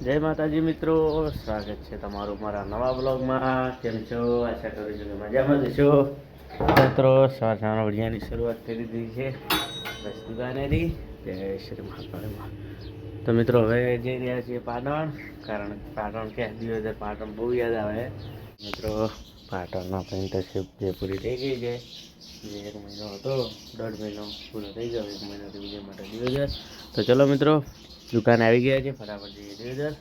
જય માતાજી મિત્રો, સ્વાગત છે તમારું મારા નવા બ્લોગમાં. કેમ છો? આશા કરું છું કે મજામાં જશો. મિત્રો સવારના વડિયાની શરૂઆત કરી દીધી છે બસ દુકાનેથી. જય શ્રી મહાકાળમાં. તો મિત્રો હવે જઈ રહ્યા છીએ પાટણ, કારણ કે પાટણ ક્યાં દિવસ પાટણ બહુ યાદ આવે મિત્રો. પાટણમાં પણ ઇન્ટરશિપ જે પૂરી થઈ ગઈ છે, જે 1 મહિનો હતો, 1.5 મહિનો પૂરો થઈ ગયો, 1 મહિનાથી બીજા માટે દિવસ. તો ચલો મિત્રો, દુકાને આવી ગયા છે, ફટાફટ જઈએ દિવેદર.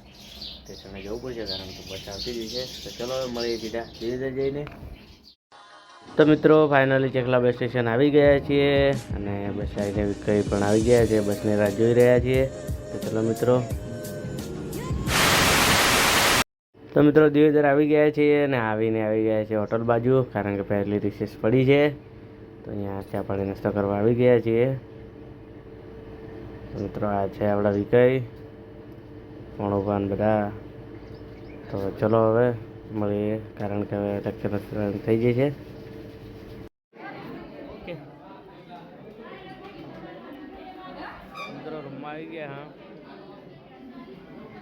સ્ટેશને જવું પડશે કારણ કે બસ આવતી જ છે. તો ચલો મળીએ સીધા દિવેદર જઈને. તો મિત્રો ફાઇનલી ચેખલા બસ સ્ટેશન આવી ગયા છીએ અને બસ આવીને કંઈ પણ આવી ગયા છે, બસની રાહ જોઈ રહ્યા છીએ. તો ચલો મિત્રો. તો મિત્રો દિવેદર આવી ગયા છીએ અને આવીને આવી ગયા છે હોટલ બાજુ, કારણ કે પહેલી રિસેસ પડી છે. તો અહીંયા ચા પાણી નાસ્તો કરવા આવી ગયા છીએ. મિત્રો આ છે આપણા વિકય પણ બધા. તો ચલો હવે મળીએ, કારણ કે હવે લેક્ચર થઈ જાય છે. મિત્રો રૂમમાં આવી ગયા.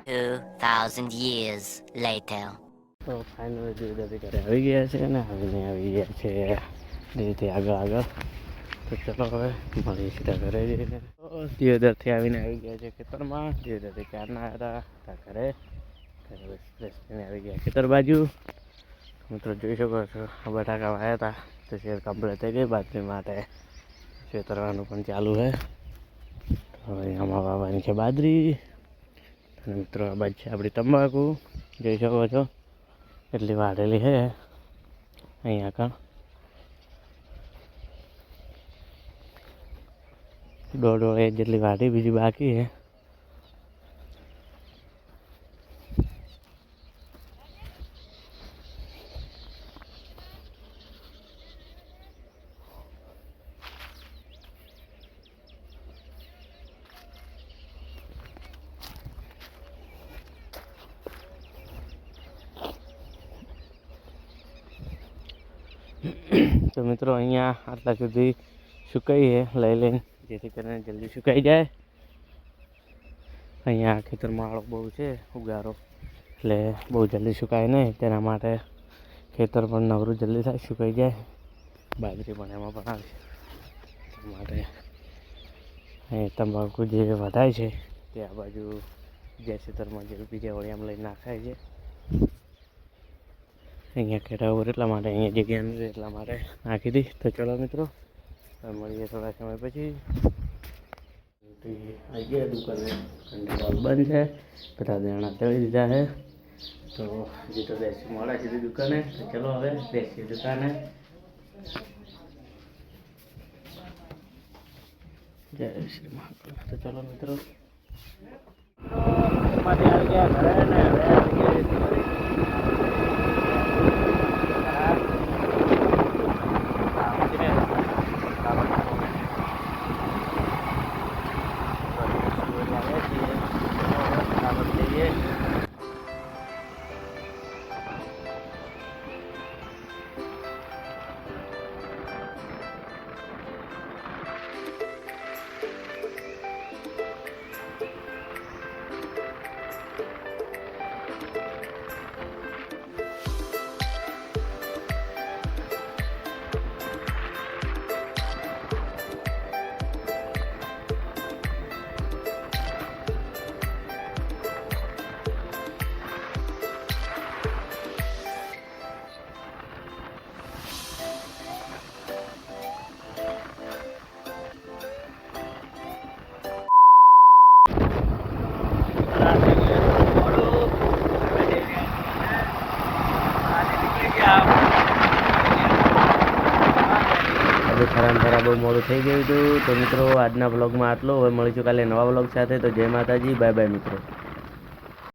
2000 years later. તો ફાઇનલી દિવેદરથી ઘરે આવી ગયા છે અને આવીને આવી ગયા છે રીતે આગળ. તો ચલો હવે મળીએ સીધા ઘરે જઈને. તો દિવેદરથી આવીને આવી ગયા છે ખેતરમાં. દિવેદરથી ક્યારના આવ્યા હતા ઘરે આવી ગયા ખેતર બાજુ. મિત્રો જોઈ શકો છો, બટાકા વાયા હતા તો શેર કમ્પ્લીટ થઈ ગઈ. બાજરી માટે છેતરવાનું પણ ચાલુ છે. તો અહીંયામાં વાવવાની છે બાજરી. અને મિત્રો આ બાજુ છે આપણી તંબાકુ, જોઈ શકો છો એટલી વાઢેલી છે અહીંયા કણ. 1.5 એજ જેટલી વાઢી, બીજી બાકી છે. તો મિત્રો અહીંયા આટલા સુધી સુકાઈએ લઈ લઈને, જેથી કરીને જલ્દી સુકાઈ જાય. અહીંયા ખેતરમાં આળો બહુ છે, ઉગારો, એટલે બહુ જલ્દી સુકાય નહીં. તેના માટે ખેતર પણ નવરું જલ્દી થાય, સુકાઈ જાય. બાજરી પણ એમાં પણ આવે છે માટે અહીં તંબાકુ જે વધાય છે તે આ બાજુ જે ખેતરમાં જે બીજા વળિયામાં લઈને નાખાય છે. અહીંયા ખેડા ઉપર એટલા માટે, અહીંયા જગ્યા નથી એટલા માટે નાખી દી. તો ચલો મિત્રો મળીએ થોડા સમય પછી. આવી ગયા દુકાને, કંટ્રોલ બંધ છે, બધા દેણા તળી દીધા છે. તો હજી તો બેસી મળે સીધી દુકાને. તો ચલો હવે બેસી દુકાને. જય શ્રી મહાકાળ. તો ચલો મિત્રો આવી ગયા ઘરે ને હવે ખરા બહુ મોડું થઈ ગયું હતું. તો મિત્રો આજના બ્લોગમાં આટલું. હવે મળીશું કાલે નવા બ્લોગ સાથે. તો જય માતાજી, બાય બાય મિત્રો.